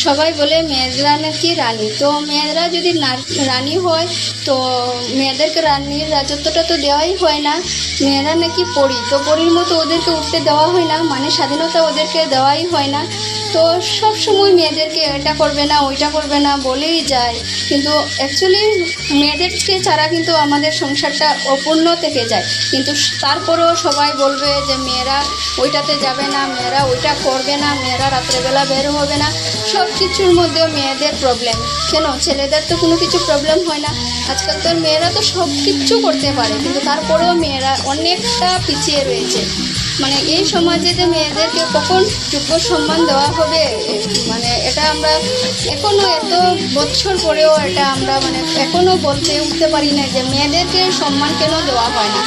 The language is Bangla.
সবাই বলে মেয়েরা নাকি রানী, তো মেয়েরা যদি রানী হয় তো মেয়েদেরকে রানীর রাজত্বটা তো দেওয়াই হয় না। মেয়েরা নাকি পরী, তো পরীর মতো ওদেরকে উঠতে দেওয়া হয় না, মানে স্বাধীনতা ওদেরকে দেওয়াই হয় না। তো সব সময় মেয়েদেরকে এটা করবে না ওইটা করবে না বলেই যায়, কিন্তু অ্যাকচুয়ালি মেয়েদেরকে ছাড়া কিন্তু আমাদের সংসারটা অপূর্ণ থেকে যায়। কিন্তু তারপরেও সবাই বলবে যে মেয়েরা ওইটাতে যাবে না, মেয়েরা ওইটা করবে না, মেয়েরা রাত্রেবেলা বের হবে না। সব কিছুর মধ্যে মেয়েদের প্রবলেম কেন? ছেলেদের তো কোনো কিছু প্রবলেম হয় না। আজকালকার মেয়েরা তো সব কিছু করতে পারে, কিন্তু তারপরেও মেয়েরা অনেকটা পিছিয়ে রয়েছে। মানে এই সমাজে যে মেয়েদেরকে কখন যোগ্য সম্মান দেওয়া হবে, মানে এটা আমরা এখনও এত বছর পরেও এটা আমরা মানে এখনও বলতে উঠতে পারি না যে মেয়েদেরকে সম্মান কেন দেওয়া হয় না।